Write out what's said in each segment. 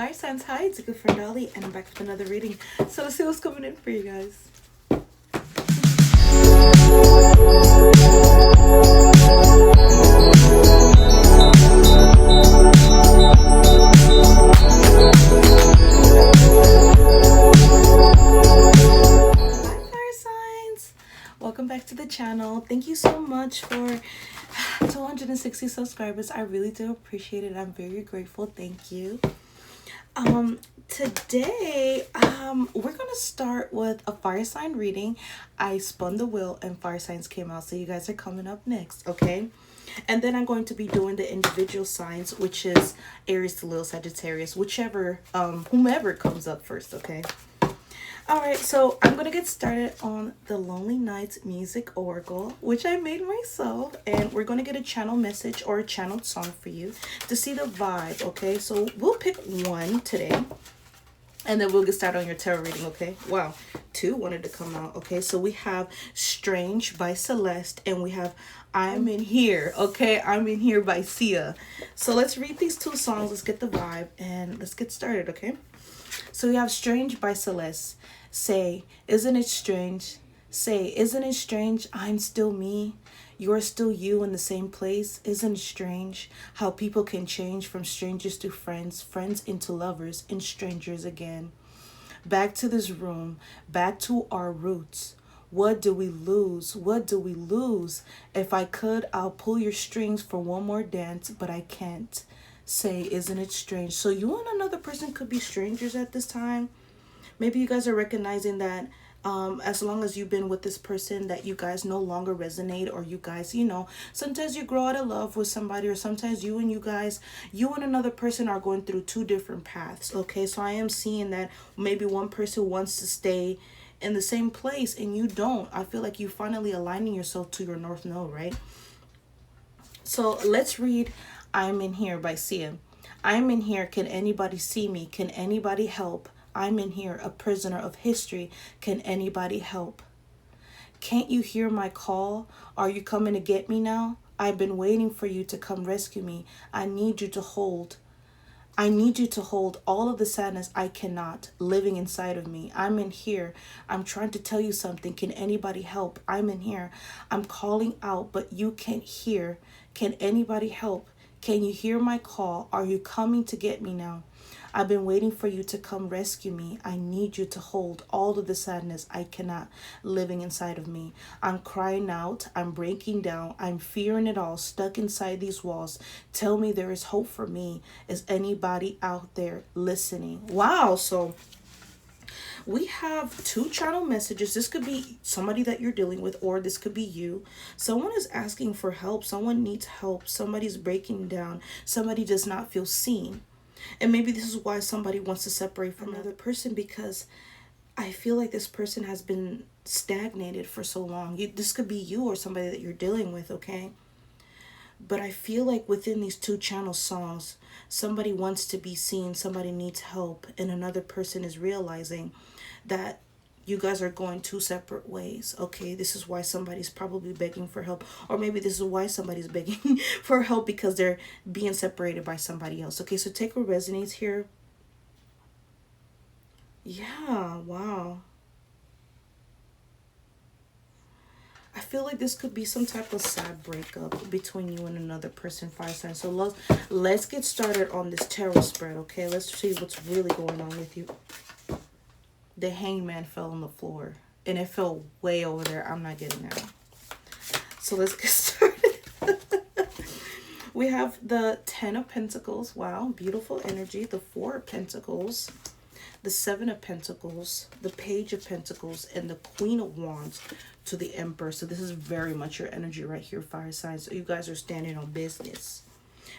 Fire signs, hi, it's a good friend Ollie, and I'm back with another reading. So let's see what's coming in for you guys. Hi Fire signs! Welcome back to the channel. Thank you so much for 260 subscribers. I really do appreciate it. I'm very grateful. Thank you. Today we're gonna start with a fire sign reading. I spun the wheel and fire signs came out, so you guys are coming up next, okay? And then I'm going to be doing the individual signs, which is Aries to Leo, Sagittarius, whichever whomever comes up first, okay? Alright, so I'm going to get started on the Lonely Nights Music Oracle, which I made myself. And we're going to get a channel message or a channeled song for you to see the vibe, okay? So we'll pick one today. And then we'll get started on your tarot reading, okay? Wow, two wanted to come out, okay? So we have Strange by Celeste, and we have I'm in Here, okay? I'm in Here by Sia. So let's read these two songs. Let's get the vibe, and let's get started, okay? So we have Strange by Celeste. Say, isn't it strange? Say, isn't it strange? I'm still me. You're still you in the same place. Isn't it strange how people can change from strangers to friends, friends into lovers, and strangers again? Back to this room, back to our roots. What do we lose? What do we lose? If I could, I'll pull your strings for one more dance, but I can't. Say, isn't it strange? So you and another person could be strangers at this time. Maybe you guys are recognizing that as long as you've been with this person, that you guys no longer resonate, or you guys, you know, sometimes you grow out of love with somebody, or sometimes you and another person are going through two different paths, okay? So I am seeing that maybe one person wants to stay in the same place and you don't. I feel like you finally aligning yourself to your North Node, right? So let's read I'm in Here by Sia. I'm in here. Can anybody see me? Can anybody help? I'm in here, a prisoner of history. Can anybody help? Can't you hear my call? Are you coming to get me now? I've been waiting for you to come rescue me. I need you to hold all of the sadness I cannot, living inside of me. I'm in here. I'm trying to tell you something. Can anybody help? I'm in here. I'm calling out, but you can't hear. Can anybody help? Can you hear my call? Are you coming to get me now? I've been waiting for you to come rescue me. I need you to hold all of the sadness I cannot, living inside of me. I'm crying out. I'm breaking down. I'm fearing it all, stuck inside these walls. Tell me there is hope for me. Is anybody out there listening? Wow. So we have two channel messages. This could be somebody that you're dealing with, or this could be you. Someone is asking for help. Someone needs help. Somebody's breaking down. Somebody does not feel seen. And maybe this is why somebody wants to separate from another person, because I feel like this person has been stagnated for so long. This could be you or somebody that you're dealing with, okay? But I feel like within these two channel songs, somebody wants to be seen, somebody needs help, and another person is realizing that you guys are going two separate ways, okay? This is why somebody's probably begging for help, or maybe this is why somebody's begging for help, because they're being separated by somebody else, okay? So take what resonates here. Yeah, wow. I feel like this could be some type of sad breakup between you and another person, fire sign. So let's get started on this tarot spread, okay? Let's see what's really going on with you. The Hangman fell on the floor, and it fell way over there. I'm not getting that. So let's get started. We have the 10 of Pentacles. Wow, beautiful energy. The 4 of Pentacles, the 7 of Pentacles, the Page of Pentacles, and the Queen of Wands to the Emperor. So this is very much your energy right here, fire signs. So you guys are standing on business.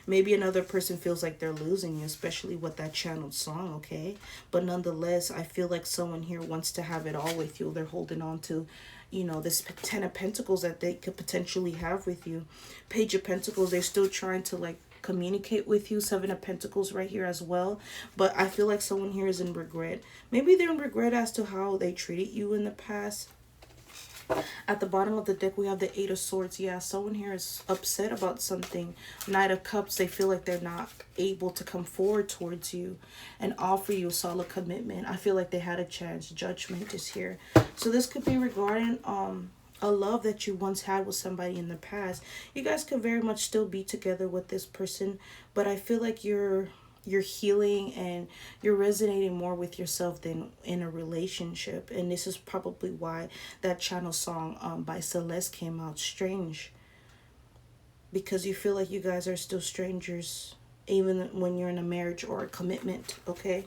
Maybe another person feels like they're losing you, especially with that channeled song, okay? But nonetheless, I feel like someone here wants to have it all with you. They're holding on to, you know, this 10 of Pentacles that they could potentially have with you. Page of Pentacles, they're still trying to, like, communicate with you. 7 of Pentacles right here as well. But I feel like someone here is in regret. Maybe they're in regret as to how they treated you in the past. At the bottom of the deck, we have the Eight of Swords. Yeah, someone here is upset about something. Knight of Cups, they feel like they're not able to come forward towards you and offer you a solid commitment. I feel like they had a chance. Judgment is here. So this could be regarding a love that you once had with somebody in the past. You guys could very much still be together with this person, but I feel like you're healing and you're resonating more with yourself than in a relationship. And this is probably why that channel song by Celeste came out, Strange, because you feel like you guys are still strangers even when you're in a marriage or a commitment. Okay,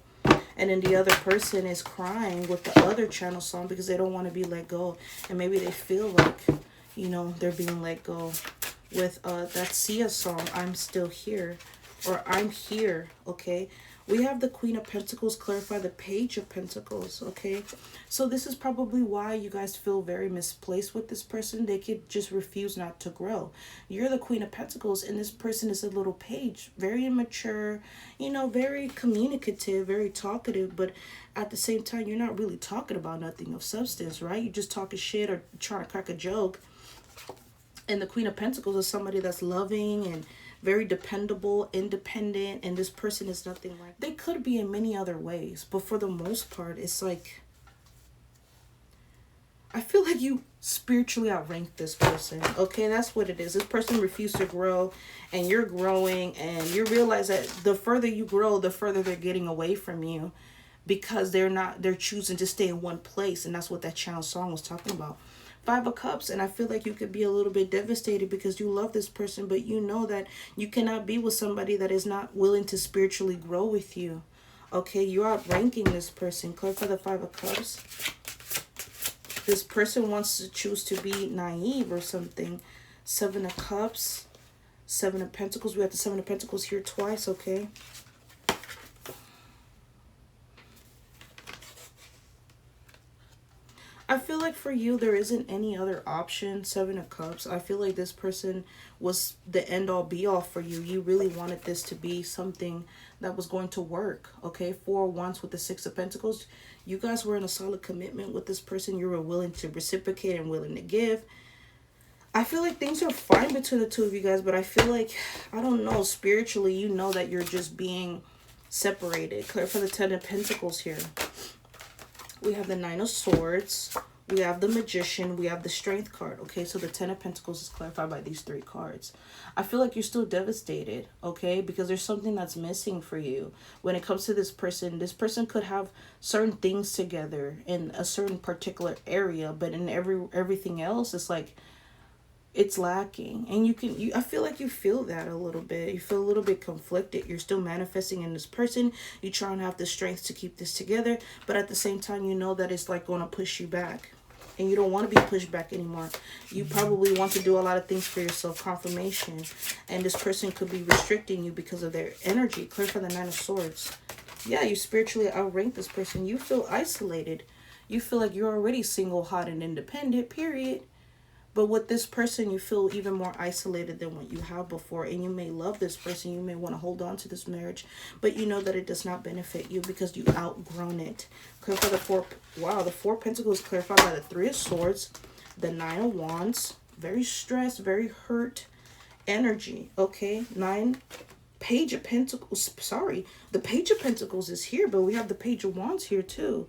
and then the other person is crying with the other channel song because they don't want to be let go, and maybe they feel like, you know, they're being let go with that Sia song, I'm Still Here, or I'm Here. Okay, we have the Queen of Pentacles clarify the Page of Pentacles. Okay, so this is probably why you guys feel very misplaced with this person. They could just refuse not to grow. You're the Queen of Pentacles and this person is a little page, very immature, you know, very communicative, very talkative, but at the same time you're not really talking about nothing of substance, right? You're just talking shit or trying to crack a joke. And the Queen of Pentacles is somebody that's loving and very dependable, independent, and this person is nothing like. They could be in many other ways, but for the most part, it's like, I feel like you spiritually outrank this person. Okay, that's what it is. This person refused to grow and you're growing, and you realize that the further you grow, the further they're getting away from you, because they're choosing to stay in one place. And that's what that channel song was talking about. Five of Cups, and I feel like you could be a little bit devastated because you love this person, but you know that you cannot be with somebody that is not willing to spiritually grow with you. Okay, you're outranking this person. Clarify the Five of Cups. This person wants to choose to be naive or something. Seven of Cups, Seven of Pentacles. We have the Seven of Pentacles here twice, okay? I feel like for you, there isn't any other option. Seven of Cups. I feel like this person was the end all be all for you. You really wanted this to be something that was going to work. Okay. Four of Wands with the Six of Pentacles. You guys were in a solid commitment with this person. You were willing to reciprocate and willing to give. I feel like things are fine between the two of you guys, but I feel like, I don't know, spiritually, you know that you're just being separated. Clear for the Ten of Pentacles here. We have the Nine of Swords, we have the Magician, we have the Strength card. Okay, so the Ten of Pentacles is clarified by these three cards. I feel like you're still devastated, okay, because there's something that's missing for you. When it comes to this person could have certain things together in a certain particular area, but in everything else, it's like, it's lacking. And I feel like you feel that a little bit. You feel a little bit conflicted. You're still manifesting in this person. You try and have the strength to keep this together, but at the same time, you know that it's like going to push you back, and you don't want to be pushed back anymore. You probably want to do a lot of things for yourself, confirmation, and this person could be restricting you because of their energy. Clear for the Nine of Swords. Yeah, you spiritually outrank this person. You feel isolated. You feel like you're already single, hot, and independent, period. But with this person, you feel even more isolated than what you have before. And you may love this person. You may want to hold on to this marriage. But you know that it does not benefit you because you've outgrown it. Clarify the Four. Wow, the Four of Pentacles clarified by the Three of Swords. The Nine of Wands. Very stressed, very hurt energy. Okay, Page of Pentacles. Sorry, the Page of Pentacles is here. But we have the Page of Wands here too.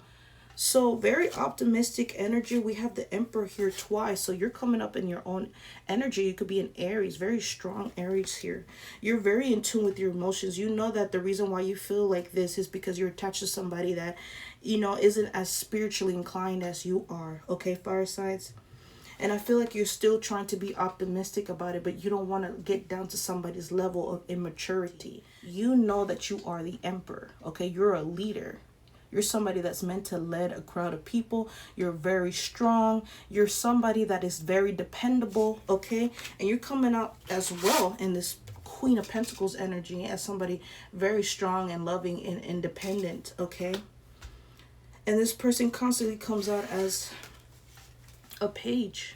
So very optimistic energy. We have the Emperor here twice. So you're coming up in your own energy. You could be an Aries, very strong Aries here. You're very in tune with your emotions. You know that the reason why you feel like this is because you're attached to somebody that, you know, isn't as spiritually inclined as you are. Okay, fire signs. And I feel like you're still trying to be optimistic about it, but you don't want to get down to somebody's level of immaturity. You know that you are the Emperor. Okay, you're a leader. You're somebody that's meant to lead a crowd of people. You're very strong. You're somebody that is very dependable, okay? And you're coming out as well in this Queen of Pentacles energy as somebody very strong and loving and independent, okay? And this person constantly comes out as a page.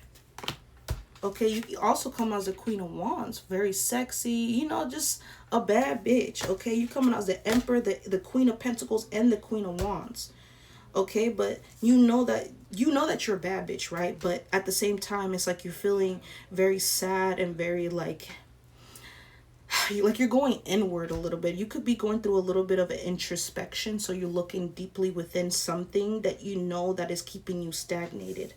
Okay, you also come as a Queen of Wands, very sexy, you know, just a bad bitch. Okay, you coming out as the Emperor, the Queen of Pentacles, and the Queen of Wands. Okay, but you know that you're a bad bitch, right? But at the same time, it's like you're feeling very sad and very like you're going inward a little bit. You could be going through a little bit of an introspection, so you're looking deeply within something that you know that is keeping you stagnated.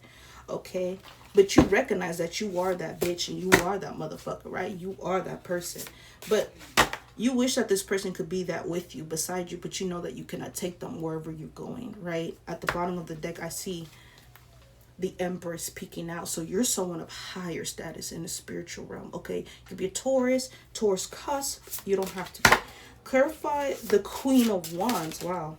Okay, but you recognize that you are that bitch and you are that motherfucker, right? You are that person. But you wish that this person could be that with you, beside you, but you know that you cannot take them wherever you're going, right? At the bottom of the deck, I see the Empress peeking out. So you're someone of higher status in the spiritual realm. Okay, you could be a Taurus cusp. You don't have to be. Clarify the Queen of Wands. Wow.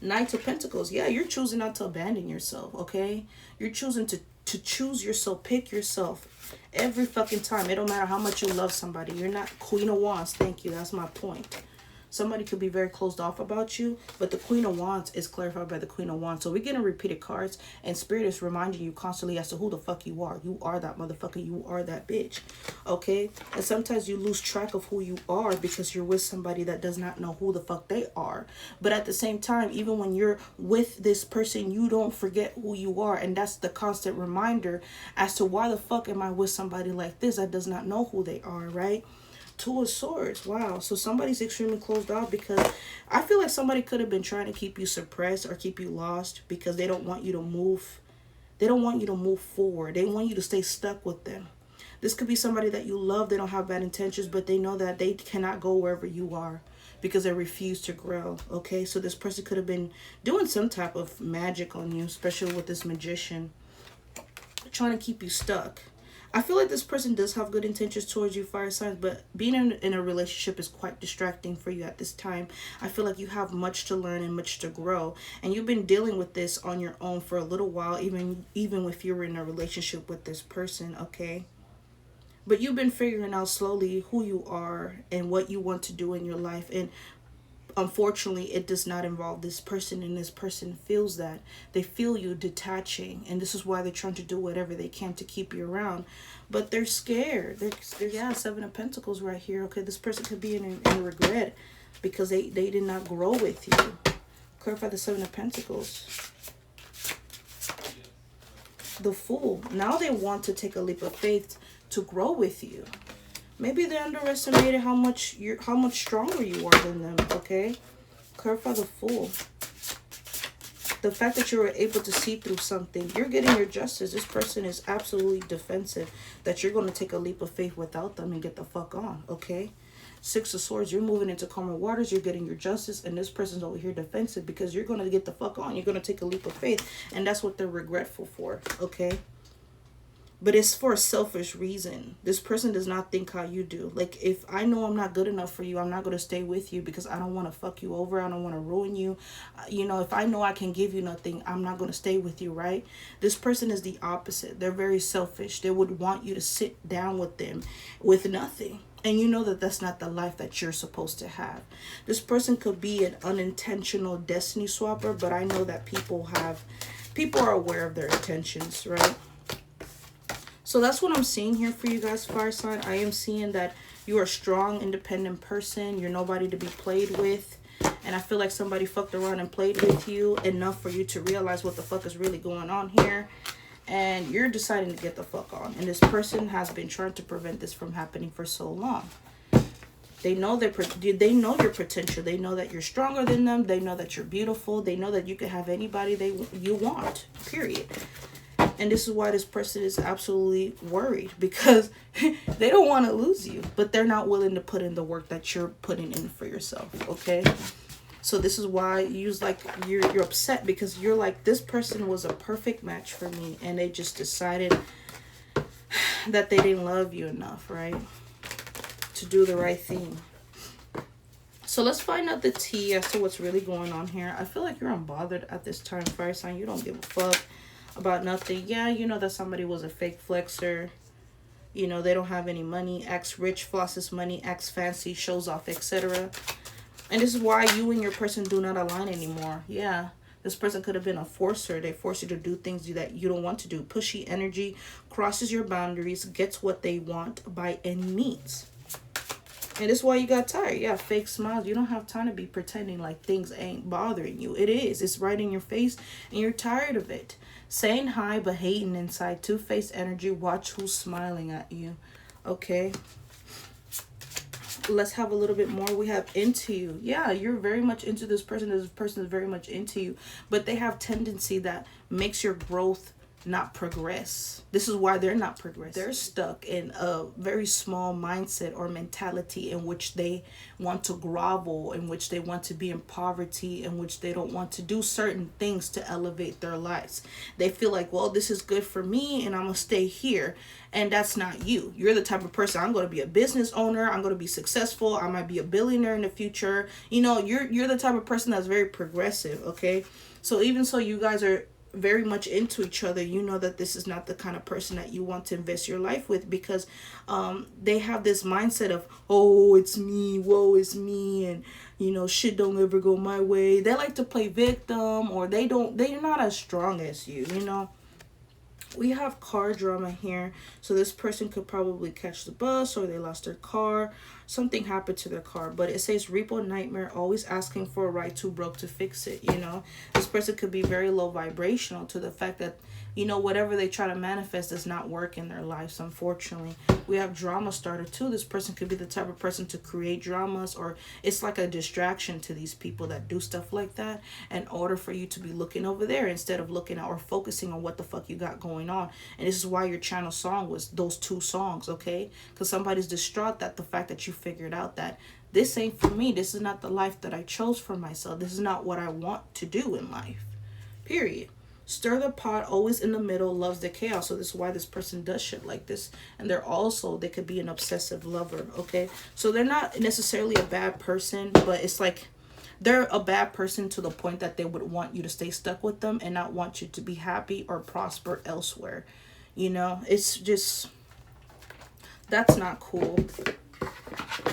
Knight of Pentacles. Yeah, you're choosing not to abandon yourself. Okay, you're choosing to choose yourself, pick yourself every fucking time. It don't matter how much you love somebody. You're not Queen of Wands. Thank you. That's my point. Somebody could be very closed off about you, but the Queen of Wands is clarified by the Queen of Wands. So we're getting repeated cards, and Spirit is reminding you constantly as to who the fuck you are. You are that motherfucker. You are that bitch. Okay? And sometimes you lose track of who you are because you're with somebody that does not know who the fuck they are. But at the same time, even when you're with this person, you don't forget who you are. And that's the constant reminder as to why the fuck am I with somebody like this that does not know who they are, right? Two of Swords. Wow. So somebody's extremely closed off because I feel like somebody could have been trying to keep you suppressed or keep you lost because they don't want you to move. They don't want you to move forward. They want you to stay stuck with them. This could be somebody that you love. They don't have bad intentions, but they know that they cannot go wherever you are because they refuse to grow. Okay. So this person could have been doing some type of magic on you, especially with this Magician, trying to keep you stuck. I feel like this person does have good intentions towards you, fire signs, but being in a relationship is quite distracting for you at this time. I feel like you have much to learn and much to grow, and you've been dealing with this on your own for a little while, even if you're in a relationship with this person, okay? But you've been figuring out slowly who you are and what you want to do in your life, and unfortunately it does not involve this person, and this person feels that they feel you detaching, and this is why they're trying to do whatever they can to keep you around, but they're scared. They're yeah, Seven of Pentacles right here. Okay, this person could be in regret because they did not grow with you. Clarify the Seven of Pentacles. The Fool. Now they want to take a leap of faith to grow with you. Maybe they underestimated how much stronger you are than them, okay? Clarify the Fool. The fact that you were able to see through something, you're getting your justice. This person is absolutely defensive that you're going to take a leap of faith without them and get the fuck on, okay? Six of Swords, you're moving into calmer waters, you're getting your justice, and this person's over here defensive because you're going to get the fuck on. You're going to take a leap of faith, and that's what they're regretful for, okay? But it's for a selfish reason. This person does not think how you do. Like, if I know I'm not good enough for you, I'm not going to stay with you because I don't want to fuck you over. I don't want to ruin you. You know, if I know I can give you nothing, I'm not going to stay with you, right? This person is the opposite. They're very selfish. They would want you to sit down with them with nothing. And you know that that's not the life that you're supposed to have. This person could be an unintentional destiny swapper, but I know that people are aware of their intentions, right? So that's what I'm seeing here for you guys, fire sign. I am seeing that you are a strong, independent person. You're nobody to be played with. And I feel like somebody fucked around and played with you enough for you to realize what the fuck is really going on here. And you're deciding to get the fuck on. And this person has been trying to prevent this from happening for so long. They know your potential. They know that you're stronger than them. They know that you're beautiful. They know that you can have anybody you want, period. And this is why this person is absolutely worried because they don't want to lose you, but they're not willing to put in the work that you're putting in for yourself, okay? So this is why you're upset because you're like, this person was a perfect match for me, and they just decided that they didn't love you enough, right? To do the right thing. So let's find out the tea as to what's really going on here. I feel like you're unbothered at this time, fire sign. You don't give a fuck about nothing. Yeah, you know that somebody was a fake flexer. You know, they don't have any money, acts rich, flosses money, acts fancy, shows off, etc. And this is why you and your person do not align anymore. Yeah, this person could have been a forcer. They force you to do things that you don't want to do. Pushy energy, crosses your boundaries, gets what they want by any means. And this is why you got tired. Yeah, fake smiles. You don't have time to be pretending like things ain't bothering you. It is. It's right in your face and you're tired of it. Saying hi but hating inside. Two-faced energy. Watch who's smiling at you. Okay. Let's have a little bit more. We have into you. Yeah, you're very much into this person. This person is very much into you. But they have tendency that makes your growth not progress. This is why they're not progressing. They're stuck in a very small mindset or mentality in which they want to grovel, in which they want to be in poverty, in which they don't want to do certain things to elevate their lives. They feel like, well, this is good for me and I'm gonna stay here. And that's not you. You're the type of person, I'm going to be a business owner, I'm going to be successful, I might be a billionaire in the future. You know, you're the type of person that's very progressive, okay? So even so, you guys are very much into each other. You know that this is not the kind of person that you want to invest your life with, because they have this mindset of, oh, it's me, woe is me, and you know, shit don't ever go my way. They like to play victim, or they're not as strong as you know. We have car drama here. So this person could probably catch the bus, or they lost their car. Something happened to their car. But it says repo nightmare, always asking for a ride, too broke to fix it, you know. This person could be very low vibrational to the fact that, you know, whatever they try to manifest does not work in their lives, unfortunately. We have drama starter too. This person could be the type of person to create dramas, or it's like a distraction to these people that do stuff like that in order for you to be looking over there instead of looking at or focusing on what the fuck you got going on. And this is why your channel song was those two songs, okay? Because somebody's distraught at the fact that you figured out that this ain't for me. This is not the life that I chose for myself. This is not what I want to do in life. Period. Stir the pot, always in the middle, loves the chaos. So this is why this person does shit like this. And they could be an obsessive lover, okay? So they're not necessarily a bad person, but it's like they're a bad person to the point that they would want you to stay stuck with them and not want you to be happy or prosper elsewhere. You know, it's just, that's not cool.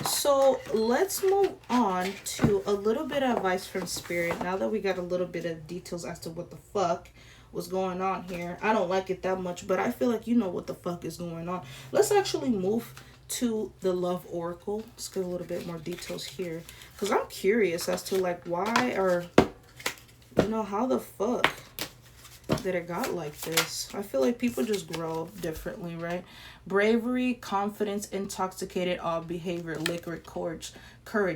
So let's move on to a little bit of advice from Spirit. Now that we got a little bit of details as to what the fuck was going on here. I don't like it that much, but I feel like you know what the fuck is going on. Let's actually move to the Love Oracle. Let's get a little bit more details here, because I'm curious as to like why, or you know, how the fuck that it got like this. I feel like people just grow up differently, right? Bravery, confidence, intoxicated, all behavior, liquid courage.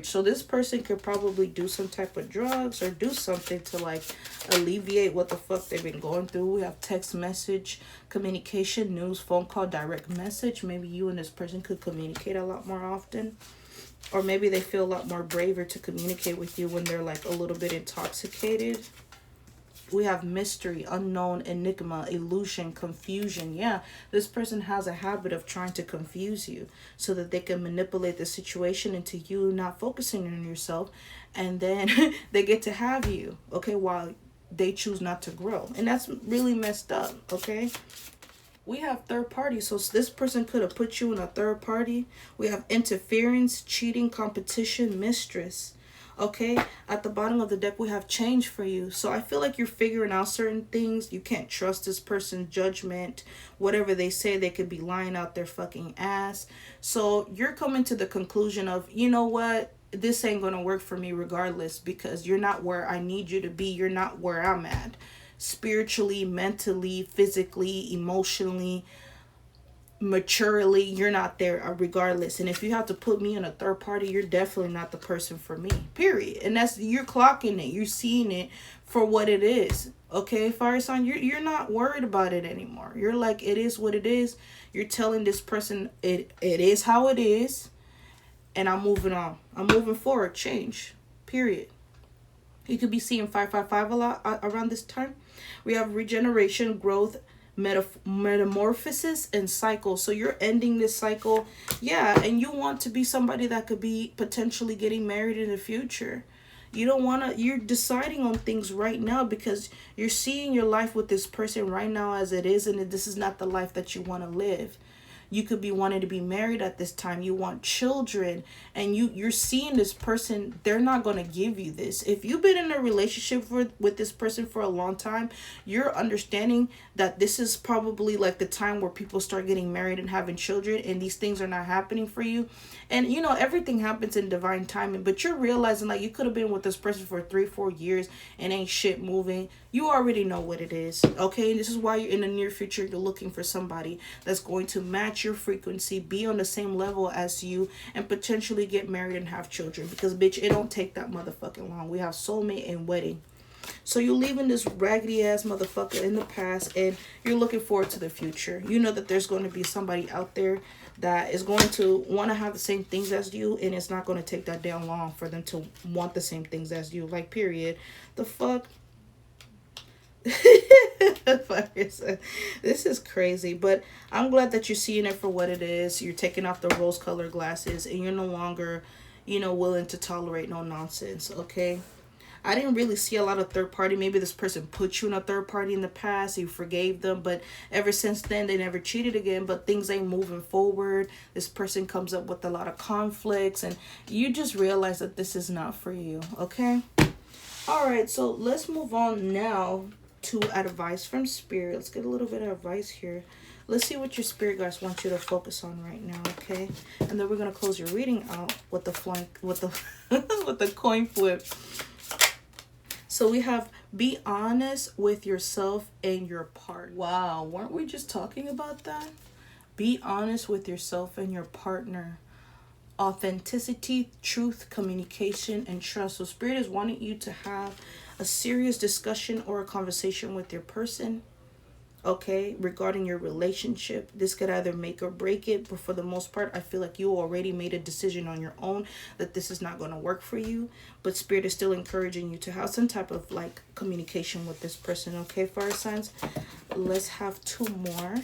So this person could probably do some type of drugs or do something to like alleviate what the fuck they've been going through. We have text message, communication, news, phone call, direct message. Maybe you and this person could communicate a lot more often. Or maybe they feel a lot more braver to communicate with you when they're like a little bit intoxicated. We have mystery, unknown, enigma, illusion, confusion. Yeah, this person has a habit of trying to confuse you so that they can manipulate the situation into you not focusing on yourself. And then they get to have you, okay, while they choose not to grow. And that's really messed up, okay? We have third party. So this person could have put you in a third party. We have interference, cheating, competition, mistress. Okay, at the bottom of the deck, we have change for you. So I feel like you're figuring out certain things. You can't trust this person's judgment. Whatever they say, they could be lying out their fucking ass. So you're coming to the conclusion of, you know what? This ain't going to work for me regardless, because you're not where I need you to be. You're not where I'm at. Spiritually, mentally, physically, emotionally, maturely, you're not there regardless. And if you have to put me in a third party, you're definitely not the person for me, period. And that's, you're clocking it, you're seeing it for what it is, okay? Fire sign, you're not worried about it anymore. You're like, it is what it is. You're telling this person it is how it is, and I'm moving on, I'm moving forward. Change, period. You could be seeing 555 a lot around this time. We have regeneration, growth, metamorphosis, and cycle. So you're ending this cycle, yeah, and you want to be somebody that could be potentially getting married in the future. You don't want to, you're deciding on things right now because you're seeing your life with this person right now as it is, and this is not the life that you want to live. You could be wanting to be married at this time. You want children, and you're seeing this person, they're not going to give you this. If you've been in a relationship with this person for a long time, you're understanding that this is probably like the time where people start getting married and having children, and these things are not happening for you. And everything happens in divine timing, but you're realizing like you could have been with this person for 3-4 years and ain't shit moving. You already know what it is, okay? And this is why you're in the near future, you're looking for somebody that's going to match your frequency, be on the same level as you, and potentially get married and have children. Because bitch, it don't take that motherfucking long. We have soulmate and wedding. So you're leaving this raggedy ass motherfucker in the past, and you're looking forward to the future. You know that there's going to be somebody out there that is going to want to have the same things as you, and it's not going to take that damn long for them to want the same things as you. Like, period. The fuck? This is crazy, but I'm glad that you're seeing it for what it is. You're taking off the rose-colored glasses, and you're no longer, willing to tolerate no nonsense, okay? I didn't really see a lot of third party. Maybe this person put you in a third party in the past. You forgave them. But ever since then, they never cheated again. But things ain't moving forward. This person comes up with a lot of conflicts. And you just realize that this is not for you. Okay? All right. So let's move on now to advice from Spirit. Let's get a little bit of advice here. Let's see what your spirit guides want you to focus on right now, okay? And then we're gonna close your reading out with the with the coin flip. So we have be honest with yourself and your partner. Wow, weren't we just talking about that? Be honest with yourself and your partner. Authenticity, truth, communication, and trust. So Spirit is wanting you to have a serious discussion or a conversation with your person, okay, regarding your relationship. This could either make or break it, but for the most part, I feel like you already made a decision on your own that this is not going to work for you. But Spirit is still encouraging you to have some type of like communication with this person, okay, fire signs? Let's have 2 more.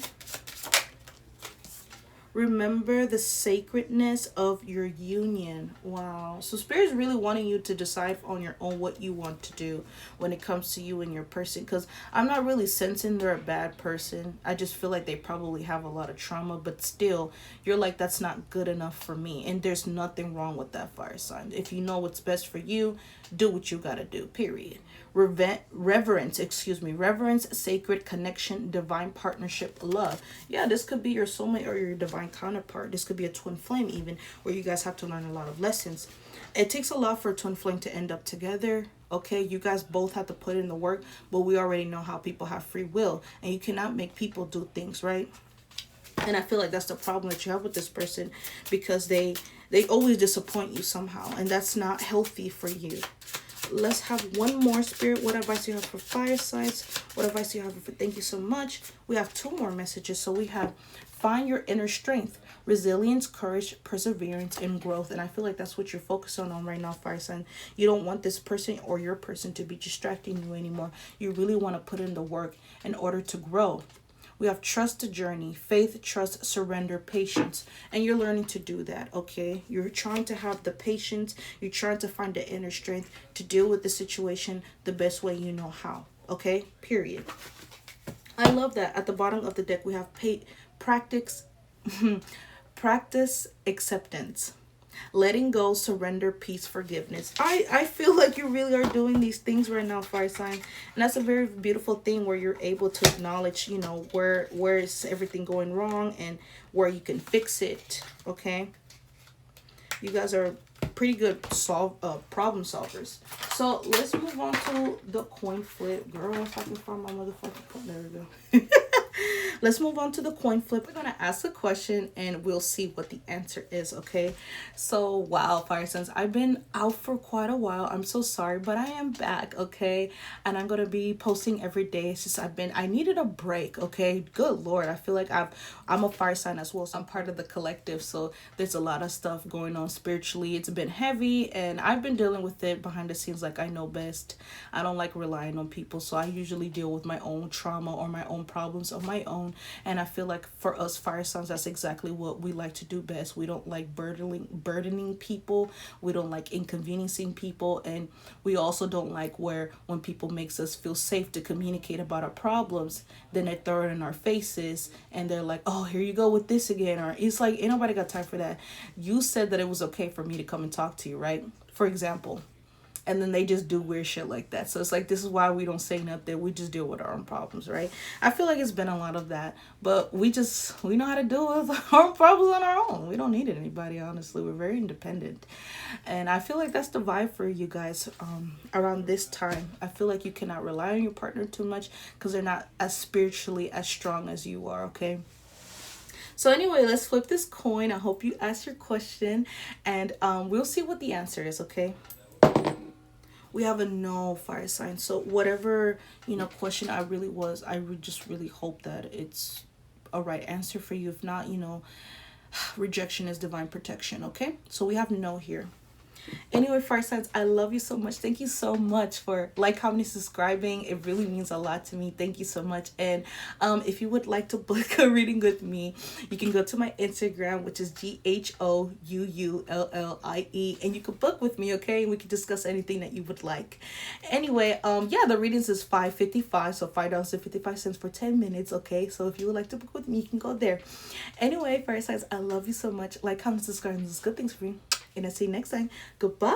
Remember the sacredness of your union. Wow. So Spirit is really wanting you to decide on your own what you want to do when it comes to you and your person. Because I'm not really sensing they're a bad person. I just feel like they probably have a lot of trauma. But still, you're like, that's not good enough for me. And there's nothing wrong with that, fire sign. If you know what's best for you, do what you got to do, period. Reverence, sacred connection, divine partnership, love. Yeah, this could be your soulmate or your divine counterpart. This could be a twin flame even, where you guys have to learn a lot of lessons. It takes a lot for a twin flame to end up together, okay? You guys both have to put in the work, but we already know how people have free will, and you cannot make people do things, right? And I feel like that's the problem that you have with this person, because they always disappoint you somehow, and that's not healthy for you. Let's have one more, Spirit. What advice do you have for fire signs? What advice do you have for thank you so much? We have 2 more messages. So we have find your inner strength, resilience, courage, perseverance, and growth. And I feel like that's what you're focusing on right now, fire sign. You don't want this person or your person to be distracting you anymore. You really want to put in the work in order to grow. We have trust the journey, faith, trust, surrender, patience. And you're learning to do that, okay? You're trying to have the patience. You're trying to find the inner strength to deal with the situation the best way you know how, okay? Period. I love that. At the bottom of the deck, we have practice acceptance. Letting go, surrender, peace, forgiveness. I feel like you really are doing these things right now, fire sign. And that's a very beautiful thing where you're able to acknowledge, where is everything going wrong and where you can fix it, okay? You guys are pretty good problem solvers. So let's move on to the coin flip. Girl, if I can find my motherfucking coin. There we go. Let's move on to the coin flip. We're going to ask a question and we'll see what the answer is, okay? So, wow, fire signs, I've been out for quite a while. I'm so sorry, but I am back, okay? And I'm going to be posting every day since I needed a break, okay? Good Lord, I feel like I'm a fire sign as well, so I'm part of the collective. So there's a lot of stuff going on spiritually. It's been heavy and I've been dealing with it behind the scenes like I know best. I don't like relying on people, so I usually deal with my own trauma or my own problems on my own. And I feel like for us fire signs, that's exactly what we like to do best. We don't like burdening people. We don't like inconveniencing people. And we also don't like when people makes us feel safe to communicate about our problems, then they throw it in our faces and they're like, oh, here you go with this again. Or it's like, ain't nobody got time for that. You said that it was okay for me to come and talk to you, right? For example. And then they just do weird shit like that. So it's like, this is why we don't say nothing. We just deal with our own problems, right? I feel like it's been a lot of that. But we know how to deal with our problems on our own. We don't need anybody, honestly. We're very independent. And I feel like that's the vibe for you guys around this time. I feel like you cannot rely on your partner too much because they're not as spiritually as strong as you are, okay? So anyway, let's flip this coin. I hope you asked your question. And we'll see what the answer is, okay? We have a no fire sign. So whatever, question I would just really hope that it's a right answer for you. If not, rejection is divine protection, okay? So we have no here. Anyway, fire signs, I love you so much. Thank you so much for commenting, subscribing. It really means a lot to me. Thank you so much. And if you would like to book a reading with me, you can go to my Instagram, which is GHOUULLIE, and you can book with me, okay? And we can discuss anything that you would like. Anyway, yeah, the readings is $5.55, so $5.55 for 10 minutes, okay? So if you would like to book with me, you can go there. Anyway, fire signs, I love you so much. Like, comment, subscribe, and good things for you. And I'll see you next time. Goodbye.